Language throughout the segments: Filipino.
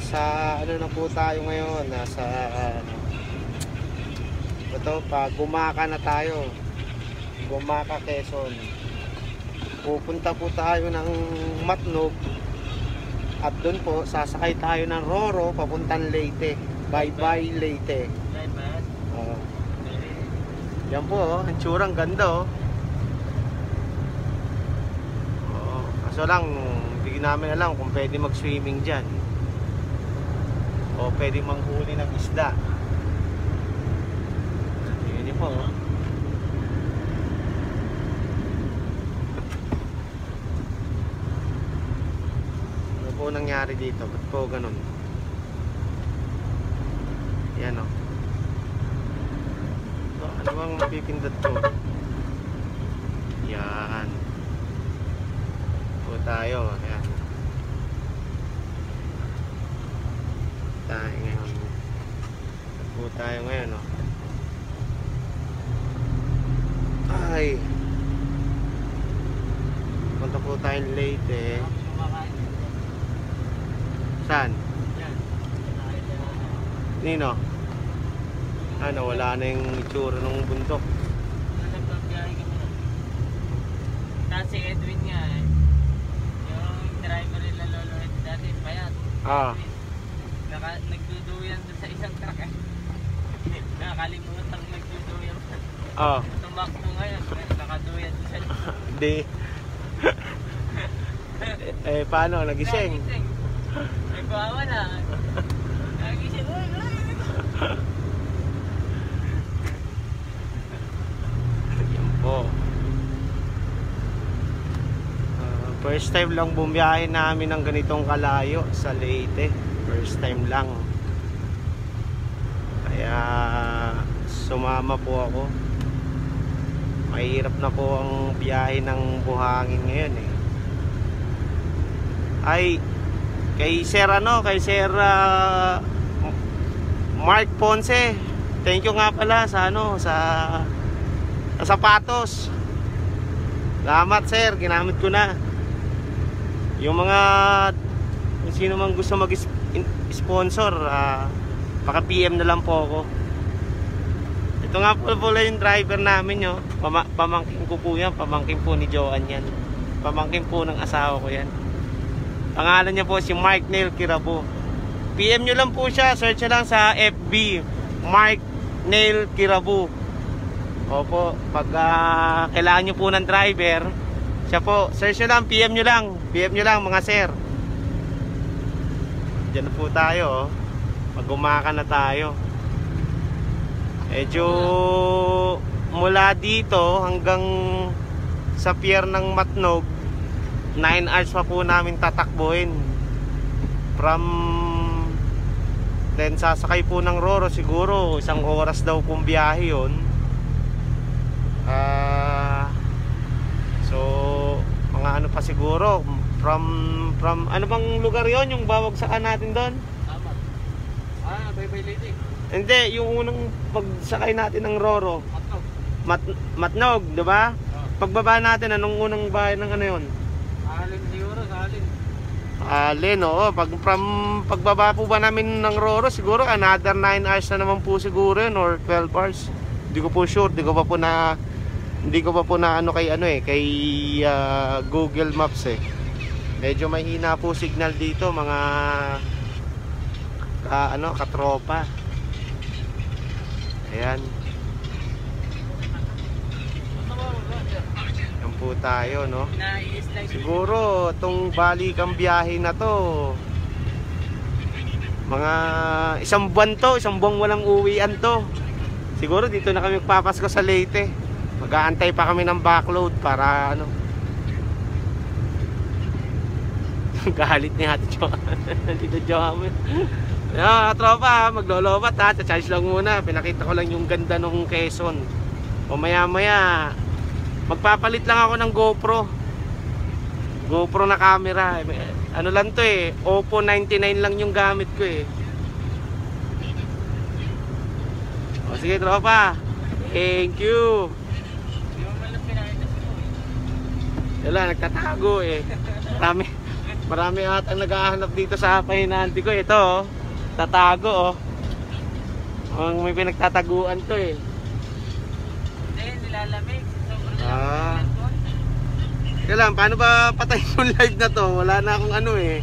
Nasa ano na po tayo ngayon, nasa ito pa, Gumaka na tayo. Gumaka, Quezon. Pupunta po tayo ng Matnog at doon po sasakay tayo ng Roro papuntang Leyte. Bye bye Leyte. Yan po oh, ang tsurang ganda oh. Kaso lang hindi namin alam kung pwede mag swimming dyan o pwede manghuli ng isda. Yun po oh. Ano po nangyari dito? Ba't po ganun? Yan oh. Ano bang mapipindot ko? Yan po tayo. Yan tayo ngayon. Po tayo ngayon oh. Ay, punta po tayo Leyte. Saan? Nino? Ano, wala na yung itsura ng bundok. Nagbabiyahe kami na. Tapos si Edwin nga eh. Yung driver nila Lolo Ed dati, payat. Nagduduyan sa isang truck eh. Nakakalimutan nagduduyan. Tumakbo ngayon, nakaduyan sa Hindi. Paano? Nagising? Nagising. Nagwawa na. Nagising. Oh. First time lang bumiyahe namin ng ganitong kalayo sa Leyte. First time lang. Kaya sumama po ako. Mahirap na po ang biyahe ng buhangin ngayon eh. Ay kay Sir Mark Ponce. Thank you nga pala sa sa sapatos. Salamat sir, ginamit ko na. Yung mga kung sino man gusto mag-sponsor, baka PM na lang po ako. Ito nga po pala yung driver namin yo. Pamangkin ko po yan, pamangkin po ni Joanne yan. Pamangkin po ng asawa ko yan. Pangalan niya po si Mark Neil Kirabo. PM nyo lang po siya, search nyo lang sa FB Mark Neil Kirabo. Opo, pag kailangan nyo po ng driver, siya po, search nyo lang, PM nyo lang mga sir. Diyan na po tayo oh. Mag-Gumaka na tayo. Medyo mula dito hanggang sa pier ng Matnog 9 hours pa po namin tatakbuhin. From then sasakay po ng Roro, siguro 1 oras daw pong biyahe yun. So mga ano pa siguro from ano bang lugar yon yung bawag saan natin doon? Bye-bye lady. Hindi, yung unang pagsakay natin ng Roro. Matnog, di ba? Pagbaba natin, anong unang bahay ng ano yon? Alin siguro, sa Alin. Alin, oo. Pagbaba po ba namin ng Roro, siguro another 9 hours na naman po siguro yun, or 12 hours. Hindi ko po sure, hindi ko pa po na ano kay Google Maps eh. Medyo mahina po signal dito mga katropa. Ayan. Yan po tayo, no? Siguro itong balikang biyahe na to mga isang buwan walang uwian to. Siguro dito na kami magpapasko sa Leyte. Mag-aantay pa kami ng backload para ano. Galit ni Ate Jo. Dito Jo. Tropa, maglolobat ha. Charge lang muna. Pinakita ko lang yung ganda ng Quezon. O maya magpapalit lang ako ng GoPro na camera. Ano lang to eh, Oppo 99 lang yung gamit ko eh. O sige tropa, thank you. Wala, nagtatago eh. Marami at ang naghahanap dito sa pahinanti ko. Ito oh, tatago oh. May pinagtataguan to eh. Hindi, nilalamig. Sobrang Ah. lamig po. Kaya lang, paano ba patayin yung live na to? Wala na akong ano eh.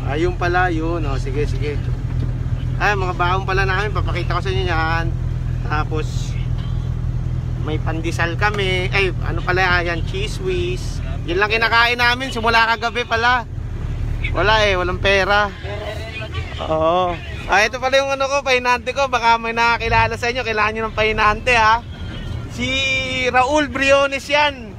Ayun pala, yun. O, sige, sige. Ay, mga baon pala namin. Papakita ko sa inyo yan. Tapos, may pandesal kami. Ay, ano pala yan? Cheese whiz. Yun lang kinakain namin. Simula kagabi pala. Wala eh, walang pera. Oo. Ah, ito pala yung ano ko, pahinante ko. Baka may nakakilala sa inyo. Kailangan nyo ng pahinante ha. Si Raul Briones yan.